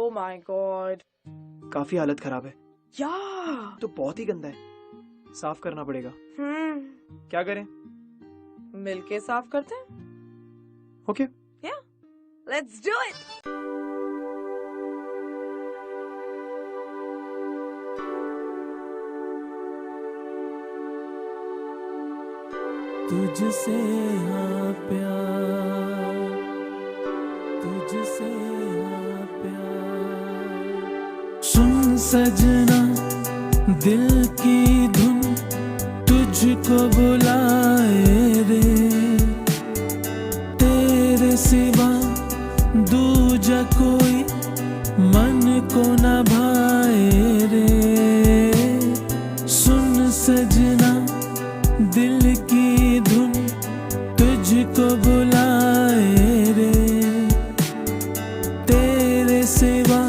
Oh my God, काफी हालत खराब है। या तो बहुत ही गंदा है, साफ करना पड़ेगा। क्या करें? मिलके साफ करते हैं। ओके। या लेट्स डू इट। तुझसे हाँ प्यार, तुझसे हाँ प्यार। सुन सजना दिल की धुन तुझको बुलाए रे, तेरे सिवा दूजा कोई मन को न भाए रे। सुन सजना दिल की धुन तुझको बुलाए रे, तेरे सिवा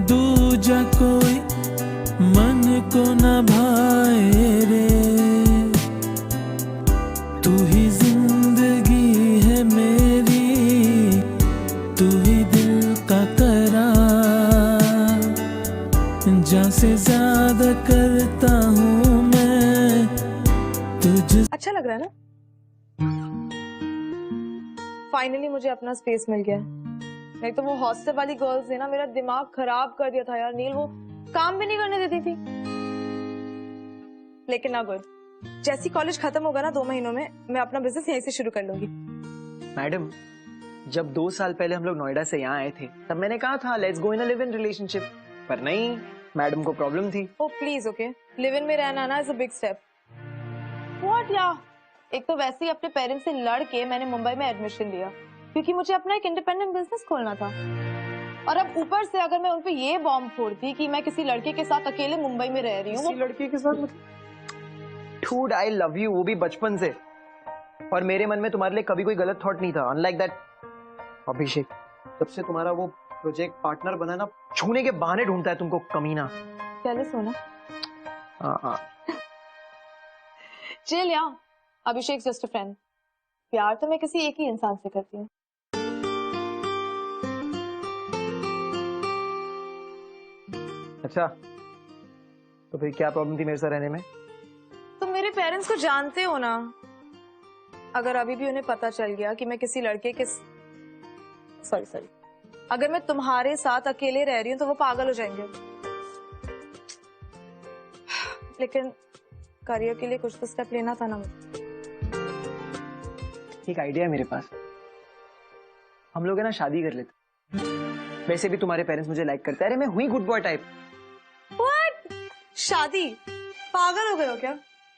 दूजा कोई मन को न भाए रे। तू ही जिंदगी है मेरी, तू ही दिल का करार, जान से ज्यादा करता हूँ मैं तुझ। अच्छा लग रहा है ना? फाइनली मुझे अपना स्पेस मिल गया। नहीं तो वो हॉस्टल वाली गर्ल्स ने ना मेरा दिमाग खराब कर दिया था यार नील, वो काम भी नहीं करने देती थी। लेकिन ना गुड, जैसी कॉलेज खत्म होगा ना 2 महीनों में, मैं अपना बिजनेस यहीं से शुरू कर लूंगी। मैडम, जब 2 साल पहले हम लोग नोएडा से यहाँ आए थे तब मैंने कहा था let's go in a live in relationship, पर नहीं, मैडम को प्रॉब्लम थी। ओ प्लीज, ओके, लिव इन में रहना ना is a big step. What या? एक तो वैसे ही अपने पेरेंट्स से लड़ के मैंने मुंबई में एडमिशन लिया क्योंकि मुझे अपना एक इंडिपेंडेंट बिजनेस खोलना था। और अब ऊपर से अगर मैं उन पे ये बॉम्ब फोड़ती कि मैं किसी लड़के के साथ अकेले मुंबई में रह रही हूँ। किसी लड़के के साथ मतलब? Dude, I love you, वो भी बचपन से। और मेरे मन में तुम्हारे लिए कभी कोई गलत थॉट नहीं था। Unlike that, अभिषेक, जब से तुम्हारा वो प्रोजेक्ट पार्टनर बना ना, छूने के बहाने ढूंढता है तुमको, कमीना। चलो सोना। हाँ। चिल या, अभिषेक जस्ट अ फ्रेंड। प्यार तो मैं किसी एक ही इंसान से करती हूँ। अच्छा, तो फिर क्या प्रॉब्लम थी मेरे साथ रहने में? तुम मेरे पेरेंट्स को जानते हो ना, अगर अभी भी उन्हें पता चल गया कि मैं किसी लड़के के सॉरी अगर मैं तुम्हारे साथ अकेले रह रही हूँ तो वो पागल हो जाएंगे। लेकिन करियर के लिए कुछ तो स्टेप लेना था ना मुझे। एक आइडिया है मेरे पास, हम लोग है ना शादी कर लेते। वैसे भी तुम्हारे पेरेंट्स मुझे लाइक करते हैं। अरे मैं हुई गुड बॉय टाइप। What? शादी? पागल हो गए हो क्या?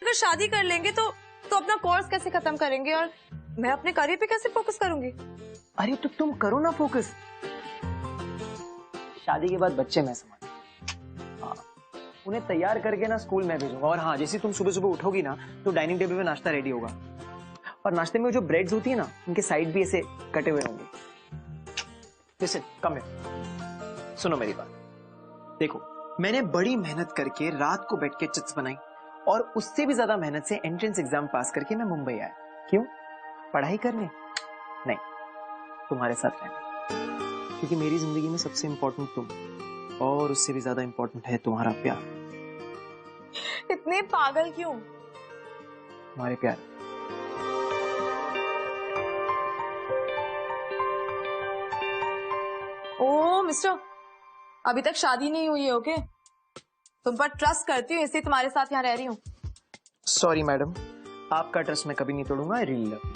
अगर शादी कर लेंगे तो अपना कोर्स कैसे खत्म करेंगे और मैं अपने करियर पे कैसे फोकस करूंगी? अरे तो तुम करो ना फोकस, शादी के बाद बच्चे मैं संभाल। हाँ, उन्हें तैयार करके ना स्कूल में भेजूंगा। और हाँ, जैसे तुम सुबह सुबह उठोगी ना तो डाइनिंग टेबल पे नाश्ता रेडी होगा, और नाश्ते में जो ब्रेड्स होती है ना उनके साइड भी ऐसे कटे हुए होंगे। लिसन, कम हियर, सुनो मेरी बात। देखो, मैंने बड़ी मेहनत करके रात को बैठ के चिट्स बनाई, और उससे भी ज्यादा मेहनत से एंट्रेंस एग्जाम पास करके मैं मुंबई आया। क्यों? पढ़ाई करने? नहीं, तुम्हारे साथ रहने। क्योंकि मेरी जिंदगी में सबसे इंपॉर्टेंट तुम, और उससे भी ज्यादा इंपॉर्टेंट है तुम्हारा प्यार। इतने पागल क्यों? तुम्हारे प्यार। ओ मिस्टर, अभी तक शादी नहीं हुई है, ओके? तुम पर ट्रस्ट करती हूँ इसलिए तुम्हारे साथ यहाँ रह रही हूँ। सॉरी मैडम, आपका ट्रस्ट मैं कभी नहीं तोड़ूंगा। I really love you.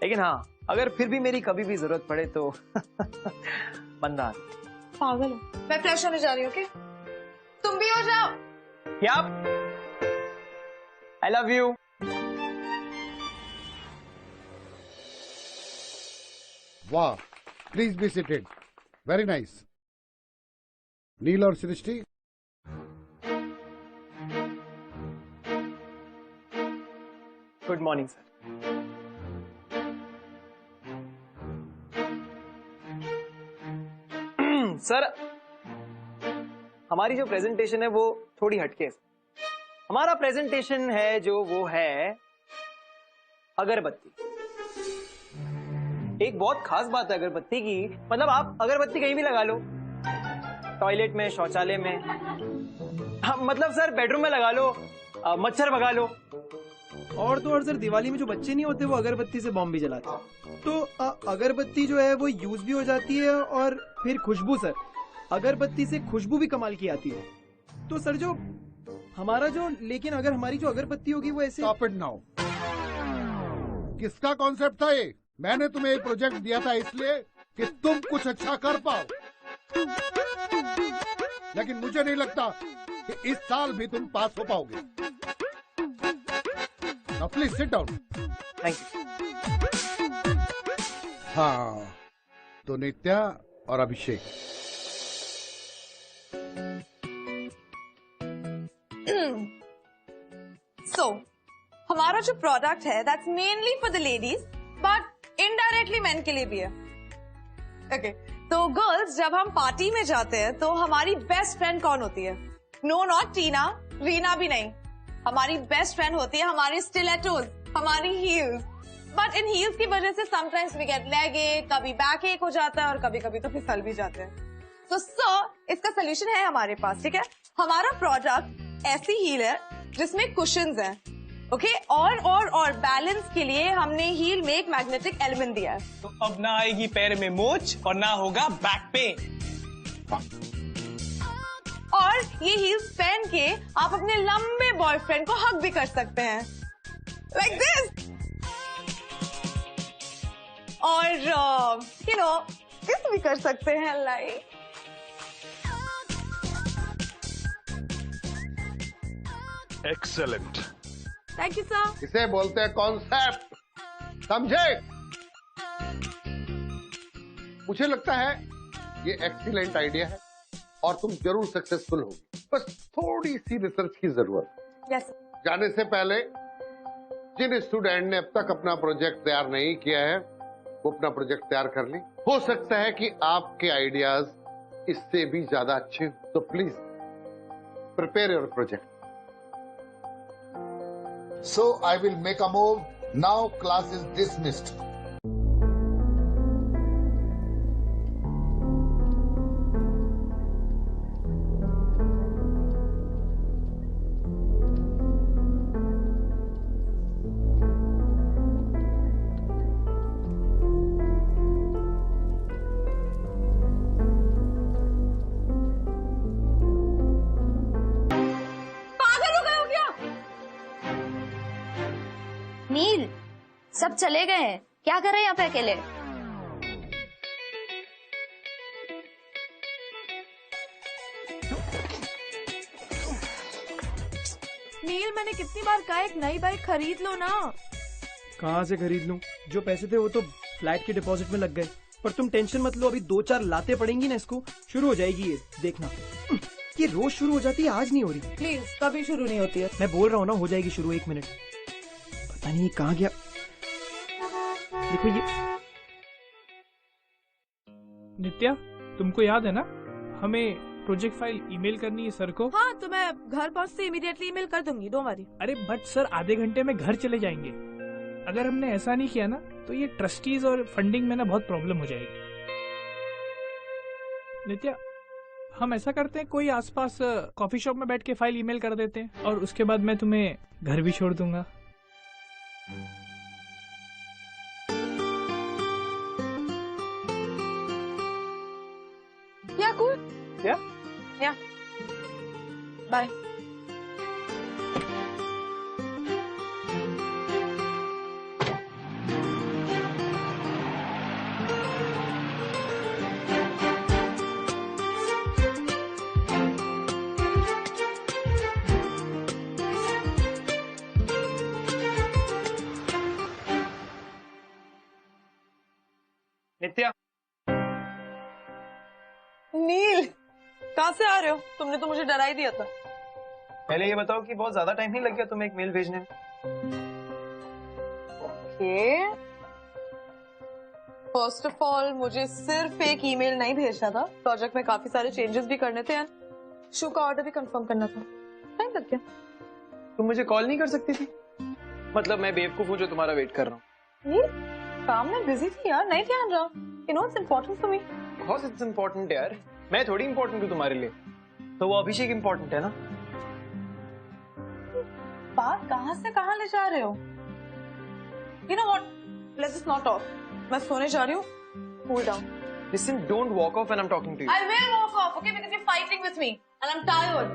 लेकिन हाँ, अगर फिर भी मेरी कभी भी जरूरत पड़े तो बंदा। पागल हो? मैं फ्रेश होने जा रही हूँ, ओके? तुम भी हो जाओ। Yup. I love you. वाह, please be seated. Very nice. Neel और Srishti, good morning sir. Sir, हमारी जो प्रेजेंटेशन है वो थोड़ी हटके है। हमारा प्रेजेंटेशन है जो वो है अगरबत्ती। एक बहुत खास बात है अगरबत्ती की, मतलब आप अगरबत्ती कहीं भी लगा लो, टॉयलेट में, शौचालय में, हाँ, मतलब सर बेडरूम में लगा लो, मच्छर भगा लो। और तो और सर, दिवाली में जो बच्चे नहीं होते वो अगरबत्ती से बॉम्ब भी जलाते हैं। तो अगरबत्ती जो है वो यूज भी हो जाती है, और फिर खुशबू सर, अगरबत्ती से खुशबू भी कमाल की आती है। तो सर जो हमारा जो, लेकिन अगर हमारी जो अगरबत्ती होगी वो ऐसे। Stop it now. किसका कॉन्सेप्ट था ये? मैंने तुम्हें ये प्रोजेक्ट दिया था इसलिए कि तुम कुछ अच्छा कर पाओ, लेकिन मुझे नहीं लगता कि इस साल भी तुम पास हो पाओगे। Now please sit down. Thank you. हाँ, तो नित्या और अभिषेक, So, हमारा जो प्रोडक्ट है that's mainly for the ladies but indirectly main के लिए भी है। ओके, तो गर्ल्स जब हम पार्टी में जाते हैं तो हमारी बेस्ट फ्रेंड कौन होती है? नो नॉट टीना, रीना भी नहीं। हमारी बेस्ट फ्रेंड होती है हमारी स्टिलेटोज, हमारी हील्स। बट इन हील्स की वजह से समटाइम्स वी गेट लेग एक, कभी बैक एक हो जाता है और कभी कभी तो फिसल भी जाते हैं। तो इसका सोल्यूशन है हमारे पास, ठीक है? हमारा प्रोडक्ट ऐसी हील है जिसमें कुशन्स हैं, ओके? और बैलेंस के लिए हमने हील में एक मैग्नेटिक एलिमेंट दिया है। तो अब ना आएगी पैर में मोच और ना होगा बैक पेन। और ये हील्स पहन के आप अपने लंबे बॉयफ्रेंड को हग भी कर सकते हैं, लाइक दिस। और यू नो किस भी कर सकते हैं, like. Excellent. Thank you sir. इसे बोलते हैं कॉन्सेप्ट, समझे? मुझे लगता है ये एक्सीलेंट आइडिया है और तुम जरूर सक्सेसफुल होगी। बस थोड़ी सी रिसर्च की जरूरत है। यस। जाने से पहले जिन स्टूडेंट ने अब तक अपना प्रोजेक्ट तैयार नहीं किया है वो अपना प्रोजेक्ट तैयार कर ले। हो सकता है कि आपके आइडियाज इससे भी ज्यादा अच्छे हो, तो please prepare your project. So I will make a move. Now class is dismissed. नील, सब चले गए हैं, क्या कर रहे हैं यहाँ पे अकेले? नील, मैंने कितनी बार कहा एक नई बाइक खरीद लो ना। कहाँ से खरीद लूं? जो पैसे थे वो तो फ्लैट के डिपॉजिट में लग गए। पर तुम टेंशन मत लो, अभी 2-4 लाते पड़ेंगी ना इसको, शुरू हो जाएगी ये, देखना। ये रोज शुरू हो जाती है, आज नहीं हो रही। प्लीज, कभी शुरू नहीं होती है। मैं बोल रहा हूँ ना, हो जाएगी शुरू, 1 मिनट। पता नहीं ये कहाँ गया। देखो ये नित्या, तुमको याद है ना हमें प्रोजेक्ट फाइल ईमेल करनी है सर को? हाँ, तो मैं घर पहुँचते इमीडिएटली ईमेल कर दूंगी, डोंट वरी। अरे बट सर आधे घंटे में घर चले जाएंगे। अगर हमने ऐसा नहीं किया ना तो ये ट्रस्टीज और फंडिंग में ना बहुत प्रॉब्लम हो जाएगी। नित्या, हम ऐसा करते हैं, कोई आसपास कॉफी शॉप में बैठ के फाइल ईमेल कर देते हैं और उसके बाद मैं तुम्हें घर भी छोड़ दूंगा। या कूल। या बाय। नित्या, नील, कहाँ से आ रहे हो? तुमने तो मुझे डरा ही दिया था। पहले ये बताओ कि बहुत ज्यादा टाइम नहीं लग गया तुम्हें एक मेल भेजने में? ओके, फर्स्ट ऑफ ऑल मुझे सिर्फ एक ईमेल नहीं भेजना था, प्रोजेक्ट में काफी सारे चेंजेस भी करने थे, शो का ऑर्डर भी कंफर्म करना था। टाइम लग गया। तुम मुझे कॉल नहीं कर सकती थी? मतलब मैं बेवकूफ हूँ जो तुम्हारा वेट कर रहा हूँ? काम में बिजी थी यार, नहीं ध्यान रहा। You know it's important for me. Of course it's important यार, मैं थोड़ी इम्पोर्टेंट हूँ तुम्हारे लिए, तो वो अभिषेक इम्पोर्टेंट है ना। बात कहाँ से कहाँ ले जा रहे हो? You know what, let's just not talk. मैं सोने जा रही हूँ, cool down. Listen, don't walk off when I am talking to you. I will walk off, okay? Because you're fighting with me and I'm tired.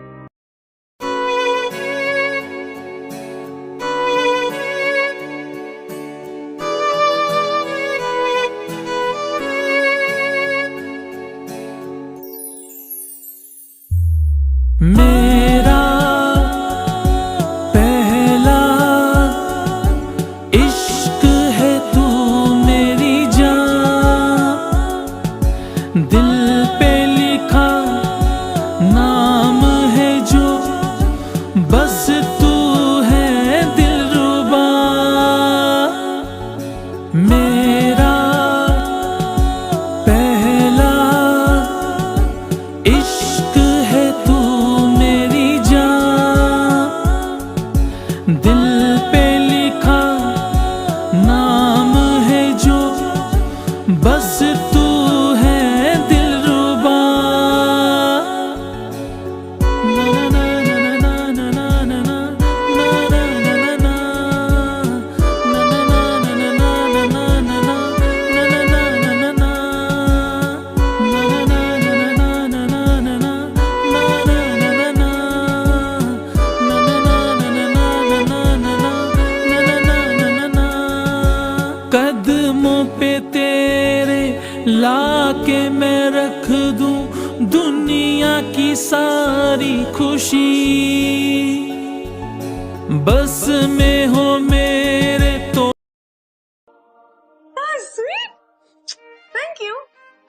मेरा पहला इश्क है तू मेरी जान, दिल पे लिखा नाम है जो, बस तू है दिलरुबा। मेरा पहला इश्क है तू मेरी जान, दिल पे लिखा नाम है जो, बस तू है दिलरुबा। ना ना ना ना ना ना ना ना ना ना ना ना कदमों पे तेरे लाके मैं रख दूं दुनिया की सारी खुशी, बस में हो मेरे तो। That's sweet. Thank you.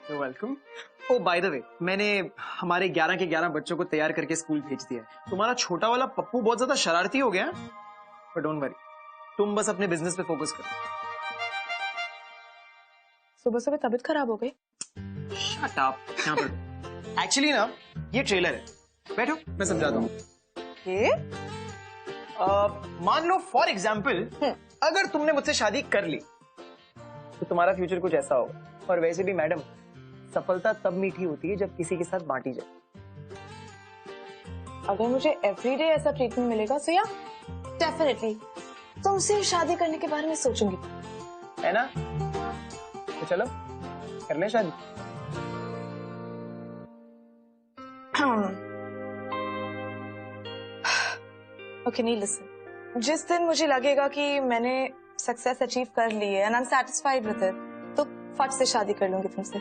You're welcome. Oh, by the way, मैंने हमारे 11 के 11 बच्चों को तैयार करके स्कूल भेज दिया है। तुम्हारा छोटा वाला पप्पू बहुत ज्यादा शरारती हो गया, पर डोंट वरी, तुम बस अपने बिजनेस पे फोकस करो। सुबह सुबह तबीयत खराब हो गई। Shut up. यहाँ पर एक्चुअली ना ये ट्रेलर है, बैठो मैं समझाता हूँ। ये? मान लो फॉर एग्जाम्पल अगर तुमने मुझसे शादी कर ली तो तुम्हारा फ्यूचर कुछ ऐसा होगा। और वैसे भी मैडम, सफलता तब मीठी होती है जब किसी के साथ बांटी जाए। अगर मुझे एवरीडे ऐसा ट्रीटमेंट मिलेगा तो या डेफिनेटली तुमसे शादी करने के बारे में सोचूंगी, है ना? तो चलो कर ले शादी। ओके नहीं, लिसन, जिस दिन मुझे लगेगा कि मैंने सक्सेस अचीव कर ली है and I am satisfied with it, तो फट से शादी कर लूंगी तुमसे।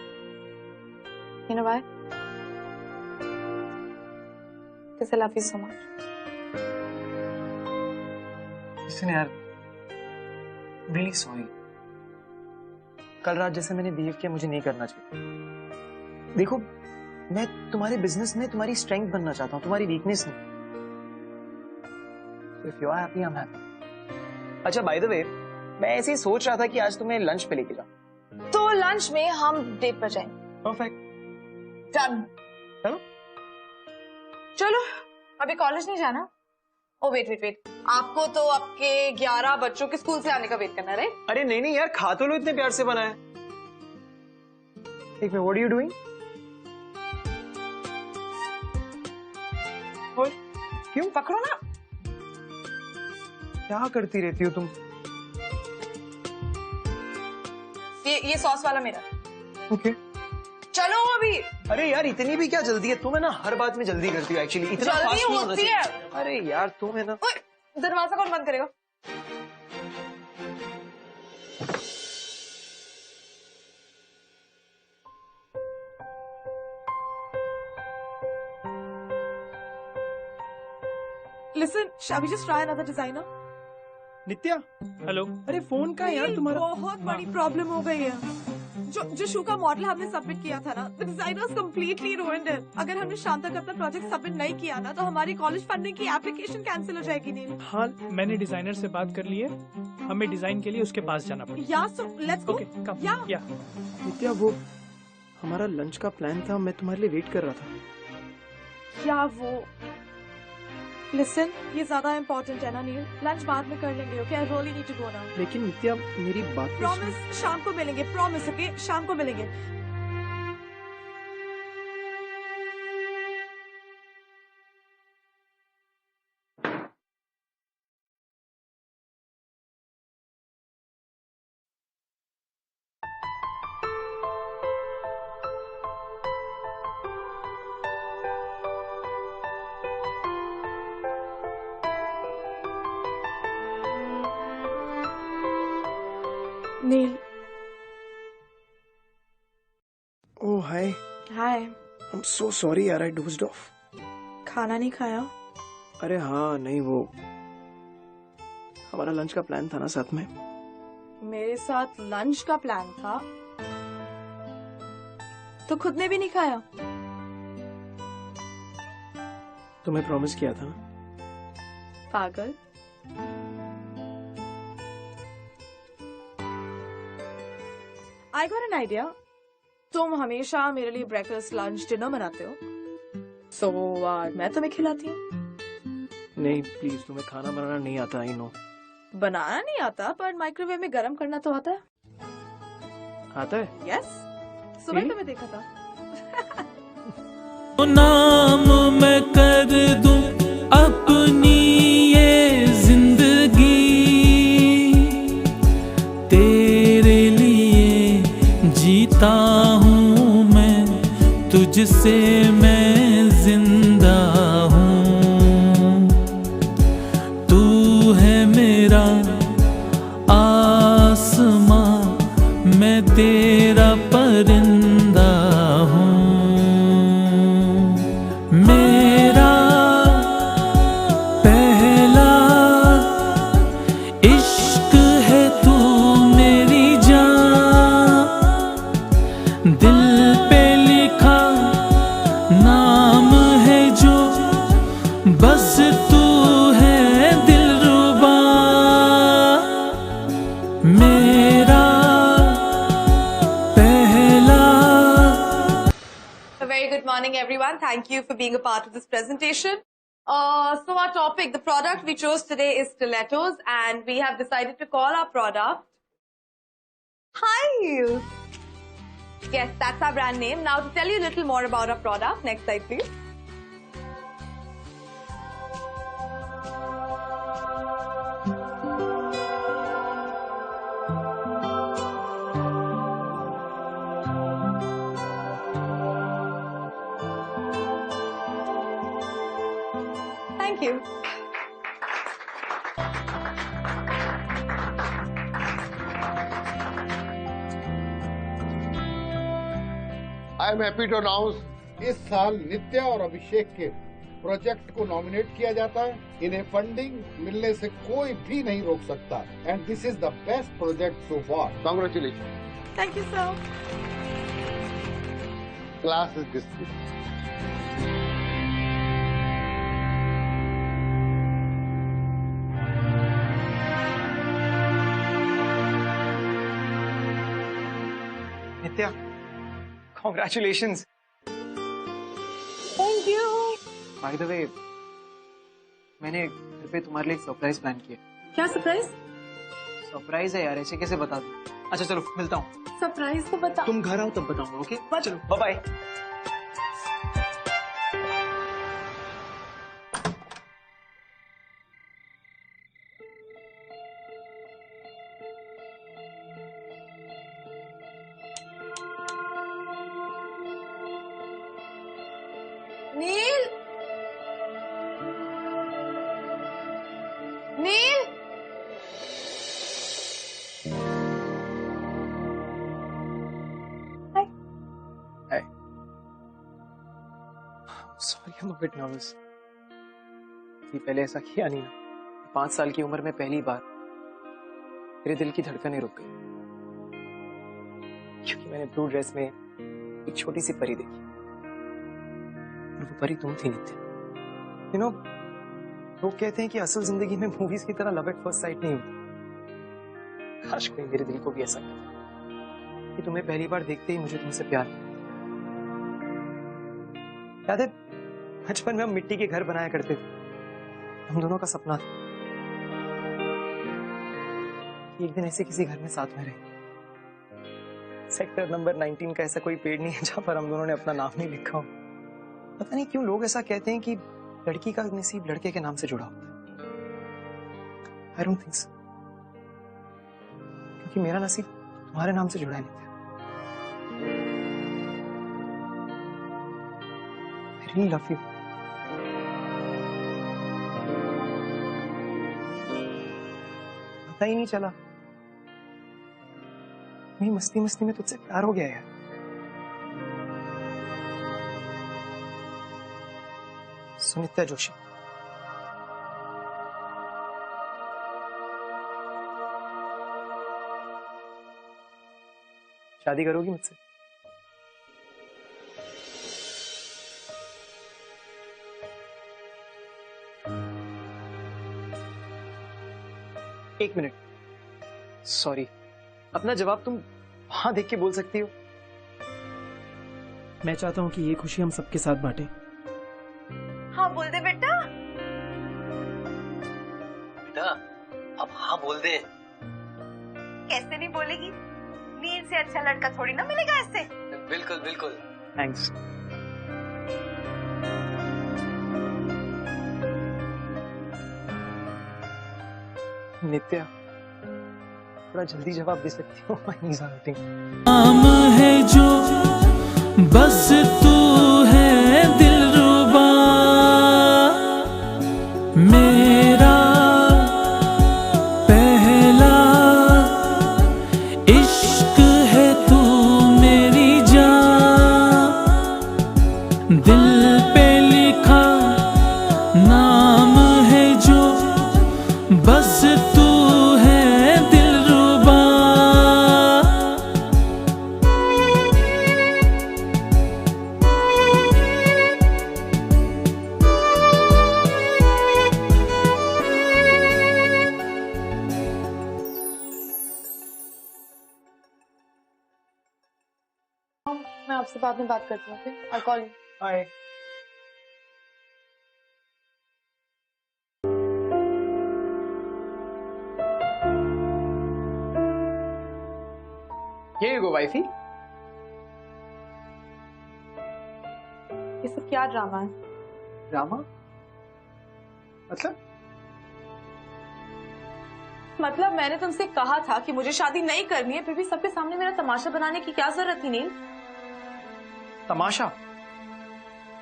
You know why? Because I love you so much. Listen यार, रियली सॉरी, कल रात जैसे मैंने बिहेव किया मुझे नहीं करना चाहिए। देखो, मैं तुम्हारे बिजनेस में तुम्हारी स्ट्रेंथ बनना चाहता हूँ, तुम्हारी वीकनेस नहीं। If you are happy, I'm happy. अच्छा, बाय द वे, मैं ऐसे ही सोच रहा था कि आज तुम्हें लंच पे लेके जाऊं। तो लंच में हम डेट पर जाएंगे। Perfect, done. चलो। चलो, अभी कॉलेज नहीं जाना। ओ वेट वेट वेट, आपको तो आपके 11 बच्चों के स्कूल से आने का वेट करना है, राइट? अरे नहीं नहीं यार, खा तो लो, इतने प्यार से बना है। एक minute, what are you doing? क्यों? पकड़ो ना। क्या करती रहती हो तुम? ये सॉस वाला मेरा। ओके। चलो अभी। अरे यार, इतनी भी क्या जल्दी है? तुम है ना हर बात में जल्दी करती हो एक्चुअली, इतना जल्दी फास्ट नहीं होना होती चाहिए। है। अरे यार तुम है ना। ओए, दरवाजा कौन बंद करेगा? Listen, shall we just try another designer? Nitya, hello. अरे फोन का है यार तुम्हारा? बहुत बड़ी प्रॉब्लम हो गई है। जो शू का मॉडल हमने सबमिट किया था ना, the designers completely ruined it. अगर हमने शाम तक अपना प्रोजेक्ट सबमिट नहीं किया ना, तो हमारी कॉलेज फंडिंग की एप्लीकेशन कैंसिल हो जाएगी। नहीं हाँ, मैंने डिजाइनर से बात कर ली है, हमें डिजाइन के लिए उसके पास जाना पड़ेगा। या सो लेट्स गो। ओके, कम। या नित्या, वो हमारा लंच का प्लान था, मैं तुम्हारे लिए वेट कर रहा था। या वो Listen, ये ज्यादा important है ना नील. Lunch बाद में कर लेंगे, okay? I really need to go now. लेकिन नित्या मेरी बात तो सुन। Promise, शाम को मिलेंगे. Promise, okay? शाम को मिलेंगे. नील. ओह हाय, हाय. आई एम सो सॉरी यार, आई डोज्ड ऑफ। खाना नहीं खाया? अरे हाँ, नहीं वो हमारा लंच का प्लान था ना साथ में। मेरे साथ लंच का प्लान था तो खुद ने भी नहीं खाया? तुम्हें प्रॉमिस किया था ना। पागल. I got an idea. तुम हमेशा मेरे लिए ब्रेकफास्ट लंच डिनर बनाते हो, so मैं तुम्हें खिलाती हूँ. नहीं प्लीज, तुम्हें खाना बनाना नहीं आता, आई नो। बनाना नहीं आता पर माइक्रोवेव में गरम करना तो आता है. आता है? यस, सुबह Really? तुम्हें देखा था. नाम मैं कर दूं अपनी ये जिंदगी, तेरे लिए जीता हूँ मैं, तुझसे मैं जिंदा हूँ। तू है मेरा आसमां, मैं तेरा परिंदा हूँ। मेरा पहला इश्क है तू मेरी जान, दिल पे लिखा नाम है जो, बस तू है दिलरुबा। मेरा पहला। A very good morning, everyone. Thank you for being a part of this presentation. So our topic, the product we chose today is stilettos, and we have decided to call our product High Heels. Yes, that's our brand name. Now to tell you a little more about our product, next slide please. Thank you. I am happy to announce इस साल नित्या और अभिषेक के project को nominate किया जाता है। इन्हें funding मिलने से कोई भी नहीं रोक सकता, and this is the best project so far. Congratulation. Thank you, sir. Class is dismissed. Nitya, congratulations. Thank you. By the way, मैंने घर पे तुम्हारे लिए एक सरप्राइज प्लान किया। क्या सरप्राइज? सरप्राइज है यार, ऐसे कैसे बता दूं? अच्छा चलो मिलता हूँ। सरप्राइज तो बता. तुम घर आओ तब बताऊंगा, ओके? But- चलो bye bye. Nil. Nil. Hi. Hey. Sorry, I'm a bit nervous. पहले ऐसा किया नहीं ना। 5 साल की उम्र में पहली बार मेरे दिल की धड़कनें रुक गई, क्योंकि मैंने ब्लू ड्रेस में एक छोटी सी परी देखी, और वो परी तुम थी नित्या। यू नो, लोग कहते हैं कि असल जिंदगी में मूवीज की तरह लव एट फर्स्ट साइट नहीं होती। काश कोई मेरे दिल को भी ऐसा कहता कि तुम्हें पहली बार देखते ही मुझे तुमसे प्यार। याद है बचपन में हम मिट्टी के घर बनाया करते थे, हम दोनों का सपना था कि एक दिन ऐसे किसी घर में साथ में रहे। सेक्टर नंबर 19 का ऐसा कोई पेड़ नहीं है जहां पर हम दोनों ने अपना नाम नहीं लिखा हो। पता नहीं क्यों लोग ऐसा कहते हैं कि लड़की का नसीब लड़के के नाम से जुड़ा होता है। आई डोंट थिंक सो, क्योंकि मेरा नसीब तुम्हारे नाम से जुड़ा नहीं था। आई रियली लव यू। पता ही नहीं चला, नहीं मस्ती मस्ती में तुझसे प्यार हो गया यार। सुनित्या जोशी। शादी करोगी मुझसे? एक मिनट, सॉरी, अपना जवाब तुम वहां देख के बोल सकती हो। मैं चाहता हूँ कि ये खुशी हम सबके साथ बांटें। हाँ बोल दे बेटा। बेटा अब हाँ बोल दे। कैसे नहीं बोलेगी? नील से अच्छा लड़का थोड़ी ना मिलेगा इससे। बिल्कुल बिल्कुल, थैंक्स। नित्या थोड़ा जल्दी जवाब दे सकती हो? नाम है जो बस तू है दिलरुबा, मेरा पहला इश्क है तू मेरी जान, दिल पे लिखा नाम है जो बस तू है दिलरुबा। मैं आपसे बाद में बात करती हूँ, okay? I call you. Hi. Here you go, wifey. ये सब क्या ड्रामा है? ड्रामा? मतलब मैंने तुमसे कहा था कि मुझे शादी नहीं करनी है, फिर भी सबके सामने मेरा तमाशा बनाने की क्या जरूरत थी नील? तमाशा?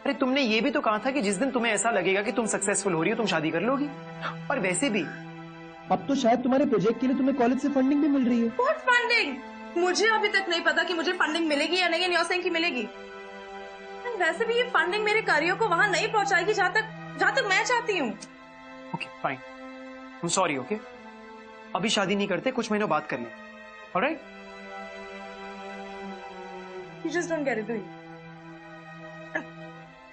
अरे तुमने ये भी तो कहा था कि जिस दिन तुम्हें ऐसा लगेगा कि तुम सक्सेसफुल हो रही हो तुम शादी कर लोगी। और वैसे भी अब तो शायद तुम्हारे प्रोजेक्ट के लिए तुम्हें कॉलेज से फंडिंग भी मिल रही है। What funding? मुझे अभी तक नहीं पता कि मुझे फंडिंग मिलेगी या नहीं, न्यूज़ की मिलेगी। And वैसे भी ये फंडिंग मेरे करियर को वहां नहीं पहुंचाएगी जहां तक मैं चाहती हूँ। Okay fine, I am sorry. Okay अभी शादी नहीं करते, कुछ महीनों बात कर लें। Alright? You just don't get it, do you?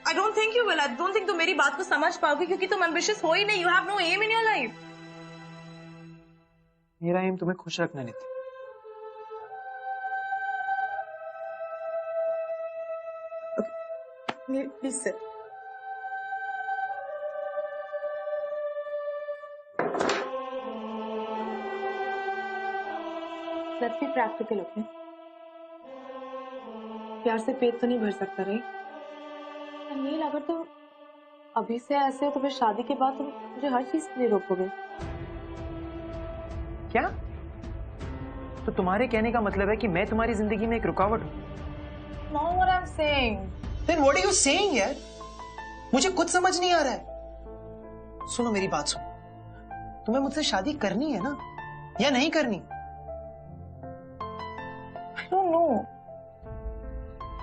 I don't think you will. I don't think तुम मेरी बात को समझ पाओगे क्योंकि तुम ambitious हो ही नहीं. You have no aim in your life. मेरा एम तुम्हें खुश रखना नहीं। Please sit. Let's be practical, okay? प्यार से पेट तो नहीं भर सकता रे। नील अगर तुम अभी से ऐसे हो तो फिर शादी के बाद तुम मुझे हर चीज के लिए रोकोगे। क्या? तो तुम्हारे कहने का मतलब है कि मैं तुम्हारी जिंदगी में एक रुकावट हूँ? No, what I'm saying. Then what are you saying यार? मुझे कुछ समझ नहीं आ रहा है। सुनो मेरी बात सुनो, तुम्हें मुझसे शादी करनी है ना या नहीं करनी? I don't know.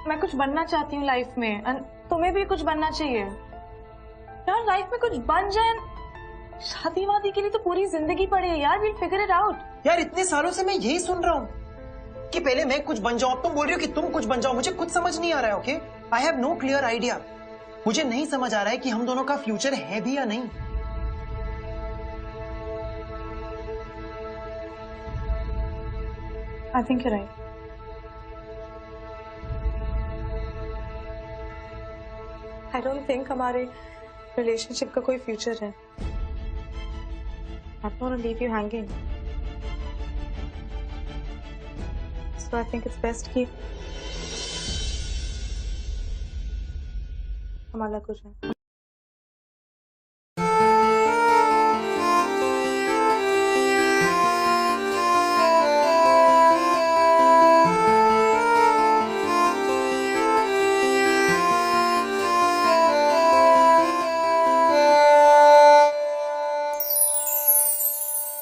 मैं कुछ बनना चाहती हूँ लाइफ में, और तुम्हें भी कुछ बनना चाहिए। यार लाइफ में कुछ बन जाए, शादी वादी के लिए तो पूरी जिंदगी पड़ी है यार। we'll figure it out. यार इतने सालों से मैं यही सुन रहा हूँ कि पहले मैं कुछ बन जाऊं, अब तुम बोल रही हो कि तुम कुछ बन जाओ। मुझे कुछ समझ नहीं आ रहा है। Okay I have no clear idea. मुझे नहीं समझ आ रहा है कि हम दोनों का फ्यूचर है भी या नहीं। I think you're right. I don't think हमारे रिलेशनशिप का कोई फ्यूचर है। I don't want to leave you hanging. So I think it's best कि हम अलग हो जाएं.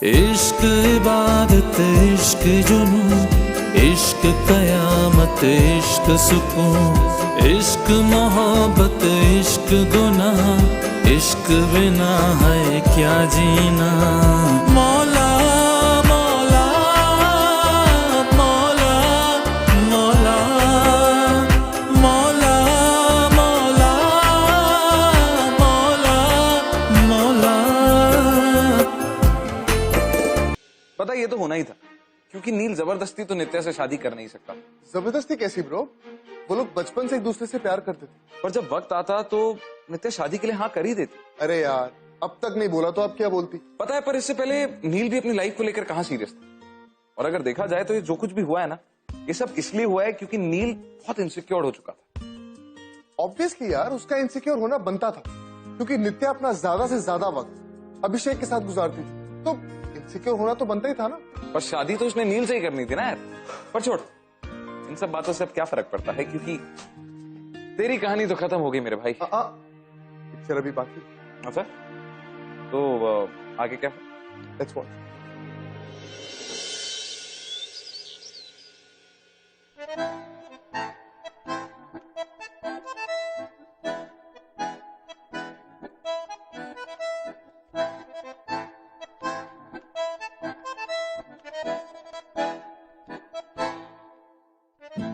इश्क इबादत इश्क जुनून इश्क कयामत इश्क सुकून इश्क मोहब्बत इश्क गुनाह इश्क बिना है क्या जीना मौला मौला मौला मौला मौला मौला मौला मौला। पता ये तो होना ही था क्योंकि नील जबरदस्ती तो नित्या से शादी कर नहीं सकता। जबरदस्ती कैसी ब्रो? वो लोग बचपन से एक दूसरे से प्यार करते थे। पर जब वक्त आता तो नित्या शादी के लिए हाँ कर ही देती। अरे यार अब तक नहीं बोला तो अब क्या बोलती? पता है पर इससे पहले नील भी अपनी लाइफ को लेकर कहाँ सीरियस था। और अगर देखा जाए तो ये जो कुछ भी हुआ है ना ये सब इसलिए हुआ है क्योंकि नील बहुत इनसिक्योर हो चुका था। ऑब्वियसली यार उसका इनसिक्योर होना बनता था क्योंकि नित्या अपना ज्यादा से ज्यादा वक्त अभिषेक के साथ गुजारती थी तो इनसिक्योर होना तो बनता ही था ना। पर शादी तो उसने नील से ही करनी थी ना यार। पर छोड़ इन सब बातों से अब क्या फर्क पड़ता है क्योंकि तेरी कहानी तो खत्म हो गई मेरे भाई। पिक्चर अभी बाकी। अच्छा तो आगे क्या? Let's watch.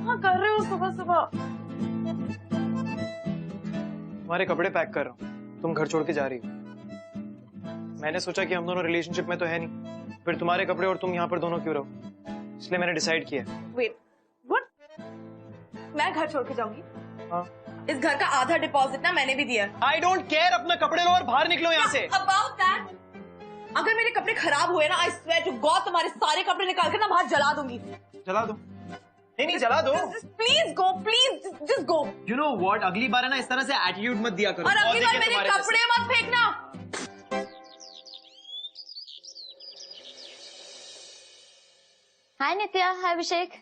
हाँ कर रहे हो सुबह सुबह. तुम्हारे कपड़े पैक कर रहा हूँ, तुम घर छोड़ के जा रही हो। मैंने सोचा कि हम दोनों रिलेशनशिप में तो है नहीं, फिर तुम्हारे कपड़े और तुम यहाँ पर दोनों क्यों रहो, इसलिए मैंने डिसाइड किया। Wait what? मैं घर छोड़ के जाऊंगी? हाँ। इस घर का आधा डिपॉजिट ना मैंने भी दिया है. आई डोंट केयर, अपना कपड़े लो और बाहर निकलो यहाँ से। अबाउट दैट अगर मेरे कपड़े खराब हुए ना आई स्वेयर टू गॉड तुम्हारे सारे कपड़े निकाल कर ना बाहर जला दूंगी. जला दो? नहीं जला दो। Please go, please just go. You know what, अगली बार है ना इस तरह से एटीट्यूड मत दिया करो। और अगली बार मेरे कपड़े मत फेंकना. हाय नित्या, हाय अभिषेक.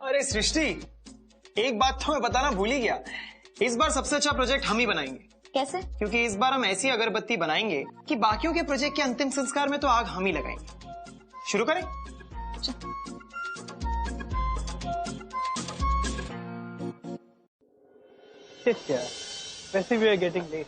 अरे सृष्टि, एक बात तो मैं बताना भूल ही गया, इस बार सबसे अच्छा प्रोजेक्ट हम ही बनाएंगे। कैसे? क्योंकि इस बार हम ऐसी अगरबत्ती बनाएंगे कि बाकियों के प्रोजेक्ट के अंतिम संस्कार में तो आग हम ही लगाएंगे। शुरू करें? क्या वैसे वी आर गेटिंग लेट.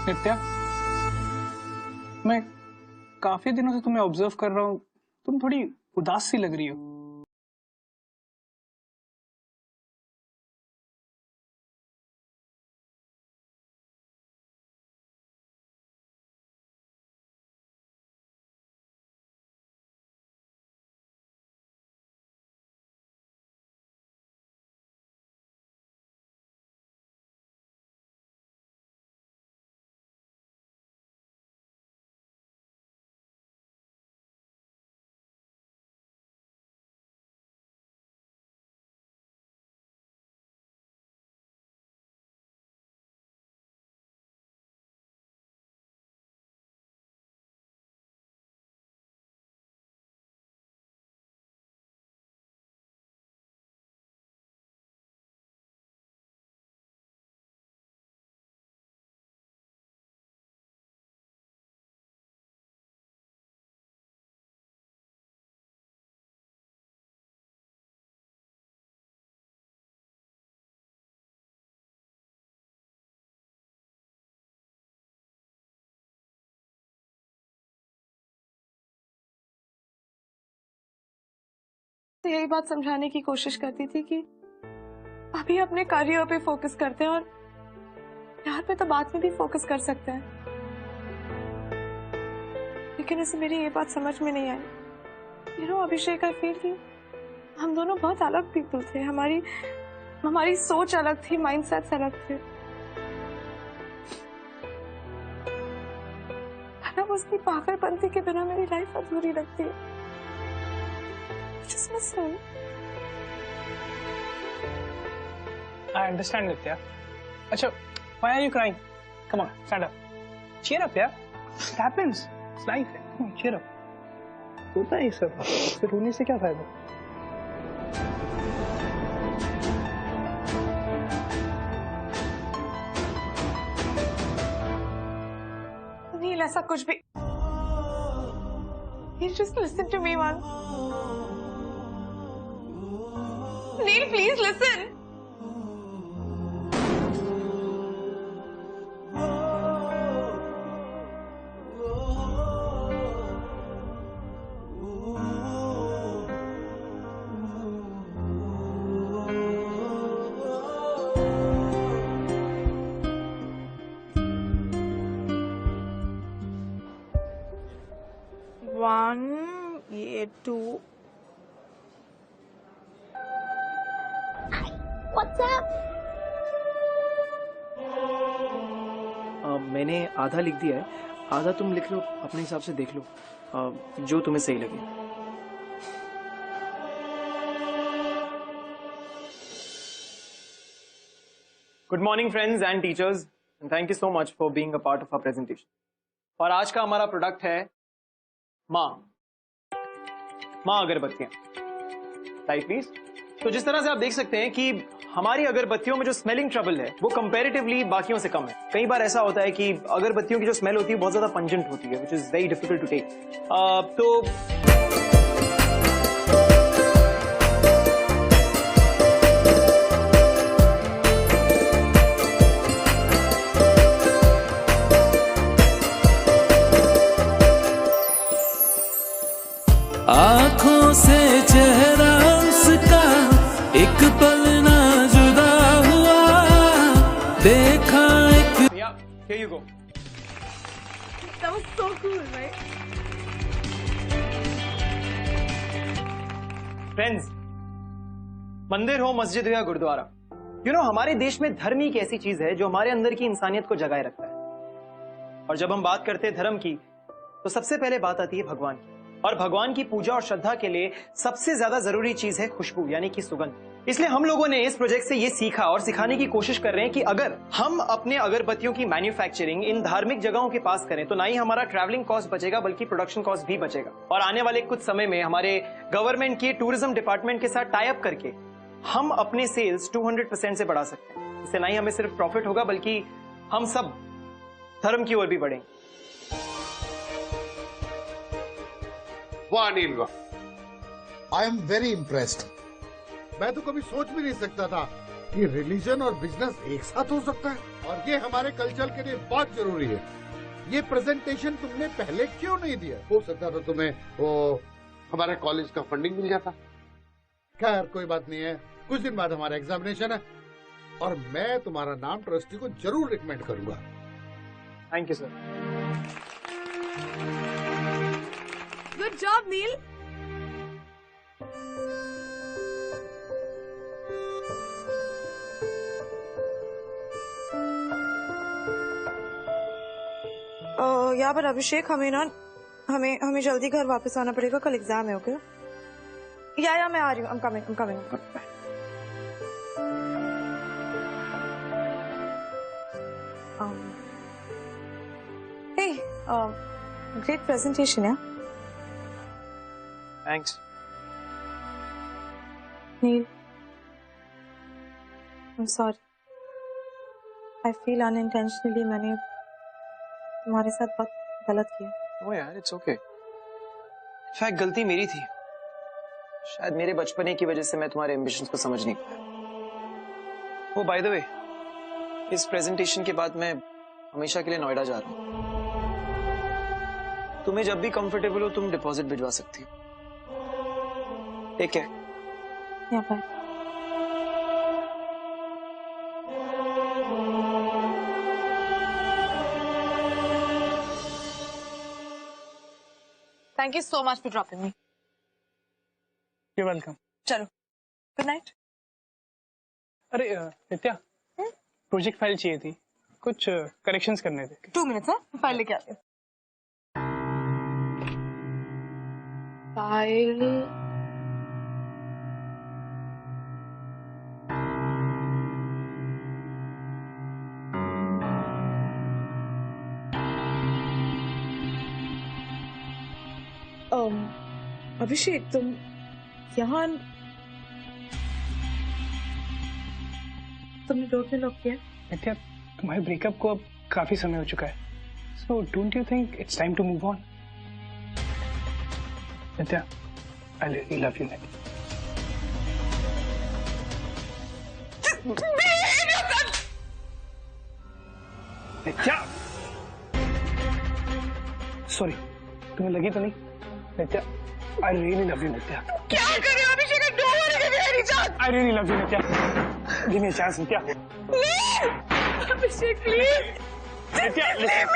नित्या, मैं काफी दिनों से तुम्हें ऑब्जर्व कर रहा हूँ, तुम थोड़ी उदास सी लग रही हो. उसे यही बात समझाने की कोशिश करती थी कि अभी अपने करियर पे फोकस करते हैं और प्यार पे तो बाद में भी फोकस कर सकते हैं, लेकिन उसे मेरी ये बात समझ में नहीं आई। अभिषेक, आई फील कि हम दोनों बहुत अलग पीपल थे। हमारी सोच अलग थी, माइंडसेट्स अलग थे। अब उसकी पागलपंती के बिना मेरी लाइफ अधूरी लगती है। Just miss him. I understand, Nitya. Acha, why are you crying? Come on, stand up. Cheer up, yeah. It happens. It's life. Come on, cheer up. होता है ये सब। फिर रोने से क्या फायदा? नील, ऐसा कुछ भी। Neil, just listen to me once. Neil, please listen. One, ये two. What's up? मैंने आधा लिख दिया है, आधा तुम लिख लो, अपने हिसाब से देख लो, जो तुम्हें सही लगे। Good morning friends and teachers, and thank you so much for being a part of our presentation. और आज का हमारा प्रोडक्ट है माँ अगरबत्तियां। Type please. तो जिस तरह से आप देख सकते हैं कि हमारी अगरबत्तियों में जो स्मेलिंग ट्रबल है वो कंपैरेटिवली बाकियों से कम है। कई बार ऐसा होता है कि अगरबत्तियों की जो स्मेल होती है बहुत ज्यादा पंजेंट होती है, which is very difficult to take. तो आँखों से चेहरा उसका एक पल ना जुदा हुआ, देखा एक। yeah, here you go. That was so cool, right? Friends, मंदिर हो, मस्जिद हो या गुरुद्वारा, हमारे देश में धर्म ही एक ऐसी चीज है जो हमारे अंदर की इंसानियत को जगाए रखता है। और जब हम बात करते हैं धर्म की, तो सबसे पहले बात आती है भगवान की। और भगवान की पूजा और श्रद्धा के लिए सबसे ज्यादा जरूरी चीज है खुशबू, यानी कि सुगंध। इसलिए हम लोगों ने इस प्रोजेक्ट से ये सीखा और सिखाने की कोशिश कर रहे हैं कि अगर हम अपने अगरबत्तियों की मैन्युफैक्चरिंग इन धार्मिक जगहों के पास करें तो ना ही हमारा ट्रैवलिंग कॉस्ट बचेगा बल्कि प्रोडक्शन कॉस्ट भी बचेगा। और आने वाले कुछ समय में हमारे गवर्नमेंट के टूरिज्म डिपार्टमेंट के साथ टाई अप करके हम अपने सेल्स 200% से बढ़ा सकते हैं। इससे ना ही हमें सिर्फ प्रॉफिट होगा बल्कि हम सब धर्म की ओर भी बढ़ेंगे। वाह नील वाह, आई एम वेरी इम्प्रेस्ड। मैं तो कभी सोच भी नहीं सकता था कि रिलीजन और बिजनेस एक साथ हो सकता है, और ये हमारे कल्चर के लिए बहुत जरूरी है। ये प्रेजेंटेशन तुमने पहले क्यों नहीं दिया? हो सकता था तुम्हें वो हमारे कॉलेज का फंडिंग मिल जाता। खैर कोई बात नहीं है, कुछ दिन बाद हमारा एग्जामिनेशन है और मैं तुम्हारा नाम ट्रस्टी को जरूर रिकमेंड करूंगा। Thank you sir. Good job, Neil. यहाँ पर अभिषेक, हमें जल्दी घर वापस आना पड़ेगा, कल एग्जाम है। ओके? या मैं आ रही हूँ। I'm coming. Hey, great presentation, yeah. Thanks. Neil, I'm sorry. I feel unintentionally मैंने तुम्हारे साथ बहुत गलत किया। Oh यार, it's okay. In fact, गलती मेरी थी। शायद मेरे बचपने की वजह से मैं तुम्हारे एम्बिशंस को समझ नहीं पाया। Oh, by the way, इस प्रेजेंटेशन के बाद मैं हमेशा के लिए नोएडा जा रहा हूँ। तुम्हें जब भी कंफर्टेबल हो तुम डिपॉजिट भिजवा सकती हो। Take care. यहाँ पर। Thank you so much for dropping me. You're welcome. चलो, good night. अरे नित्या, प्रोजेक्ट फाइल चाहिए थी, कुछ करेक्शंस करने थे। 2 minutes है, फाइल लेके आती हूँ। फाइल अभिषेक, तुम यहाँ तुमने डोर में लॉक किया? नित्या, तुम्हारे ब्रेकअप को अब काफी समय हो चुका है, so don't you think it's time to move on? Nitya, I really love you Nitya. Nitya, sorry, तुम्हें लगी तो नहीं? नित्या, I really love you, नित्या। क्या कर रहे हो अभिषेक? I don't want to give you any chance. I really love you, Nitya. Give me a chance, Nitya. Please, Abhishek, please. Nitya, listen.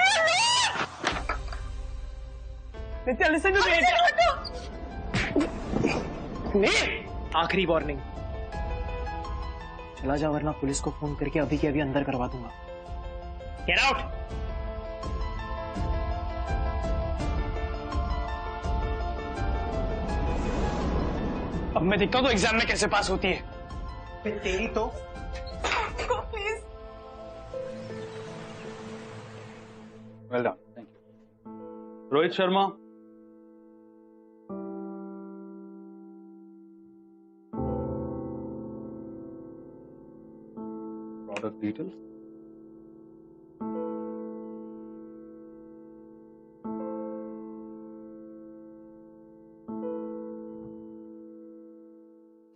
Nitya, listen to me, नित्या। आखिरी warning, चला जा वरना police को phone करके अभी के अभी अंदर करवा दूंगा। Get out! अब मैं देखता हूँ तो एग्जाम में कैसे पास होती है। तेरी तो please. Well done, thank you. Rohit Sharma, product details.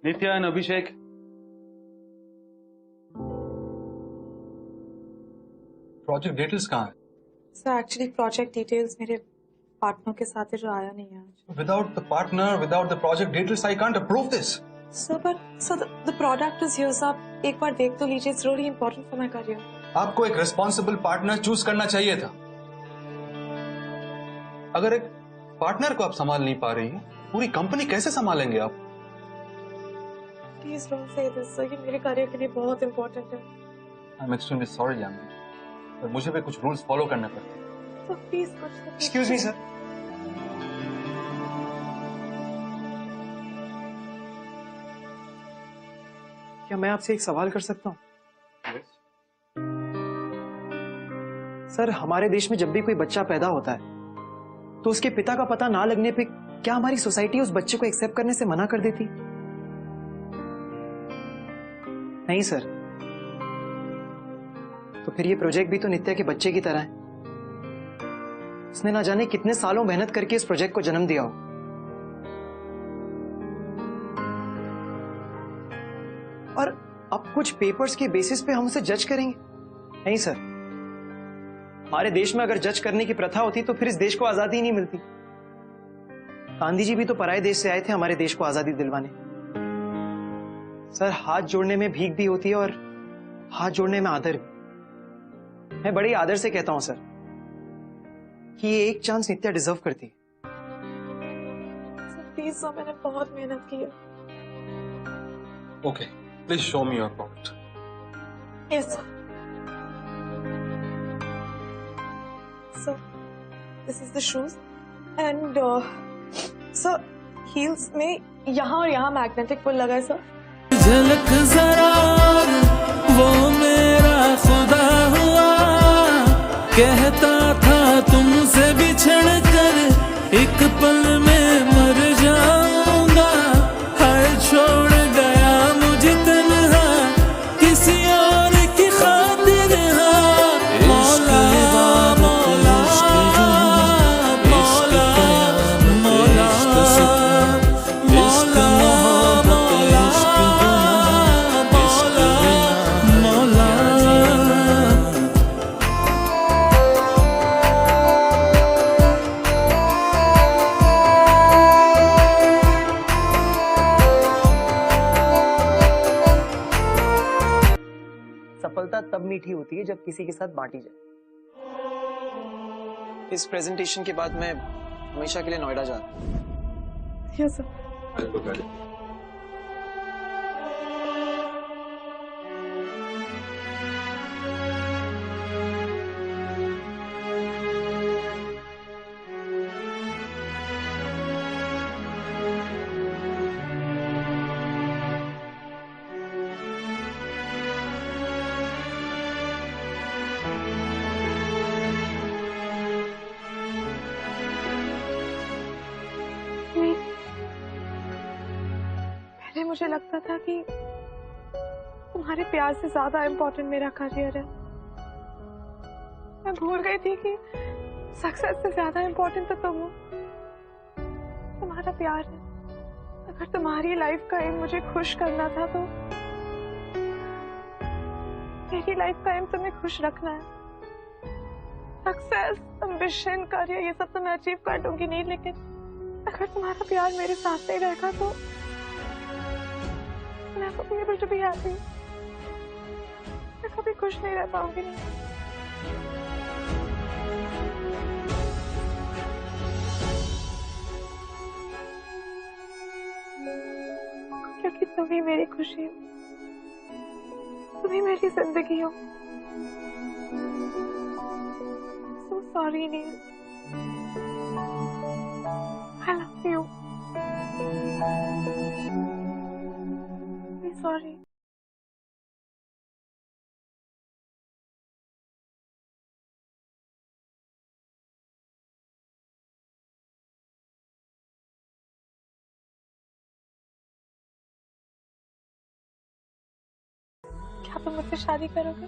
Nitya and Abhishek, project details कहाँ है? सर एक्चुअली प्रोजेक्ट डिटेल्स मेरे पार्टनर के साथ है जो आया नहीं है आज। Without the partner, without the project details, I can't approve this. Sir but sir the product is here, आप एक बार देख तो लीजिए, it's really important for my career. आपको एक रिस्पॉन्सिबल पार्टनर चूज करना चाहिए था। अगर एक पार्टनर को आप संभाल नहीं पा रही हैं, पूरी कंपनी कैसे संभालेंगे आप? Please don't say this sir, ये मेरे करियर के लिए बहुत इंपॉर्टेंट है। I am extremely sorry Janvi, पर मुझे भी कुछ रूल्स फॉलो करने पड़ते हैं। सर प्लीज कुछ तो एक्सक्यूज मी सर, क्या मैं आपसे एक सवाल कर सकता हूँ? सर, हमारे देश में जब भी कोई बच्चा पैदा होता है तो उसके पिता का पता ना लगने पे क्या हमारी सोसाइटी उस बच्चे को एक्सेप्ट करने से मना कर देती? नहीं सर, तो फिर ये प्रोजेक्ट भी तो नित्या के बच्चे की तरह है। उसने ना जाने कितने सालों मेहनत करके इस प्रोजेक्ट को जन्म दिया हो। और अब कुछ पेपर्स के बेसिस पे हम उसे जज करेंगे? नहीं सर, हमारे देश में अगर जज करने की प्रथा होती तो फिर इस देश को आजादी नहीं मिलती। गांधी जी भी तो पराये देश से आए थे हमारे देश को आजादी दिलवाने। सर, हाथ जोड़ने में भीख भी होती है और हाथ जोड़ने में आदर भी। मैं बड़े आदर से कहता हूं सर कि ये एक चांस नित्या डिजर्व करती है। प्लीज सर, मैंने बहुत मेहनत की है। Okay, please show me your product. Yes sir. Sir, this is the shoes and sir heels में यहाँ और यहाँ मैग्नेटिक पुल लगा है सर। झलक जरा वो मेरा खुदा हुआ, कहता था तुमसे बिछड़ कर एक पल में मर जाऊंगा। हाय छोड़ गया मुझे तन्हा किसी और की खातिर। मौला मौला मौला मौला मौला मौला मौला। मीठी होती है जब किसी के साथ बांटी जाए। इस प्रेजेंटेशन के बाद मैं हमेशा के लिए नोएडा जा रहा हूँ। Yes sir. पहले मुझे लगता था कि तुम्हारे प्यार से ज्यादा इम्पोर्टेंट मेरा करियर है। मैं भूल गई थी कि सक्सेस से ज्यादा इम्पोर्टेंट तो तुम हो, तुम्हारा प्यार है। अगर तुम्हारी लाइफ का एम मुझे खुश करना था तो मेरी लाइफ का एम तुम्हें खुश रखना है। सक्सेस, एम्बिशन, करियर ये सब तो मैं अचीव कर दूंगी नहीं, लेकिन अगर तुम्हारा प्यार मेरे साथ नहीं रहेगा तो मैं तो be able to be happy। मैं कभी खुश नहीं रह पाऊंगी नहीं। क्योंकि तुम ही मेरी खुशी हो, तुम ही मेरी जिंदगी हो। So sorry nil, I love you। Sorry। क्या तुम मुझसे शादी करोगे?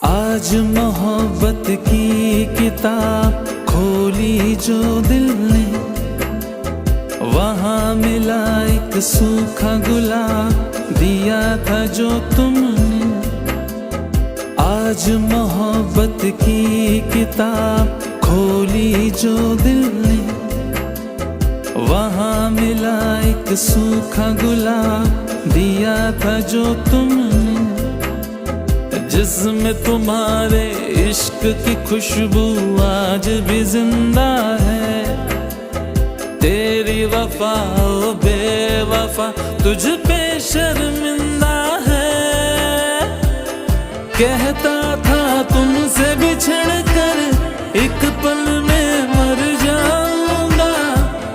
आज मोहब्बत की किताब खोली जो दिल ने, वहाँ मिला एक सूखा गुलाब दिया था जो तुमने। आज मोहब्बत की किताब खोली जो दिल ने, वहाँ मिला एक सूखा गुलाब दिया था जो तुमने। जिसमें तुम्हारे इश्क की खुशबू आज भी जिंदा है। तेरी वफा ओ बेवफा तुझ पे शर्मिंदा है। कहता था तुमसे बिछड़ कर एक पल में मर जाऊंगा,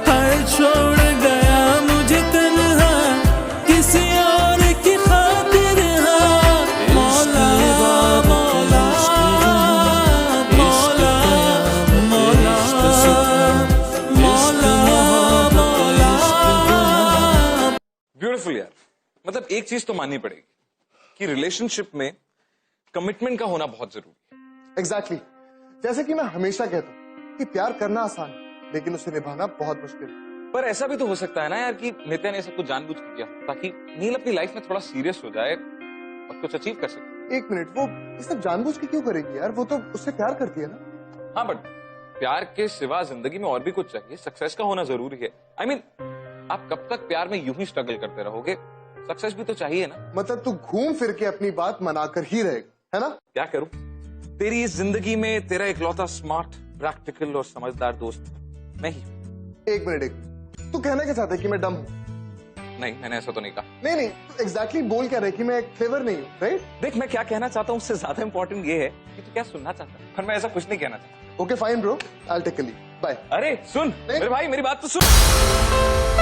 हर छोड़ गया मुझे तन्हा किसी और की खातिर। हाँ मौला मौला मौला मौला ब्यूटीफुल यार। मतलब एक चीज तो माननी पड़ेगी कि रिलेशनशिप में कमिटमेंट का होना बहुत जरूरी है। एग्जैक्टली जैसे कि मैं हमेशा कहता हूँ कि प्यार करना आसान है लेकिन उसे निभाना बहुत मुश्किल है। पर ऐसा भी तो हो सकता है ना यार कि नित्या ने सब कुछ जानबूझ के किया ताकि नील अपनी लाइफ में थोड़ा सीरियस हो जाए और कुछ अचीव कर सके। एक मिनट, वो ये सब जानबूझ के क्यों करेगी यार? वो तो उससे प्यार करती है ना। हाँ बट प्यार के सिवा जिंदगी में और भी कुछ चाहिए। सक्सेस का होना जरूरी है। I mean, आप कब तक प्यार में यूं ही स्ट्रगल करते रहोगे? सक्सेस भी तो चाहिए ना। मतलब तू घूम फिर के अपनी बात मनाकर ही रहेगा, है ना? क्या करूं? तेरी इस जिंदगी में तेरा इकलौता स्मार्ट, प्रैक्टिकल और समझदार दोस्त मैं ही। एक मिनट, तू कहना क्या चाहता है कि मैं डम हूं? नहीं, मैंने ऐसा तो नहीं कहा। नहीं नहीं, तू एग्जैक्टली बोल क्या रहा है कि मैं क्लेवर नहीं हूं, राइट? देख मैं क्या कहना चाहता हूँ उससे ज्यादा इंपॉर्टेंट ये है कि तू क्या सुनना चाहता है। पर मैं ऐसा कुछ नहीं कहना चाहता। Okay fine bro, I will take a leave, bye. अरे सुन मेरे भाई, मेरी बात तो सुन।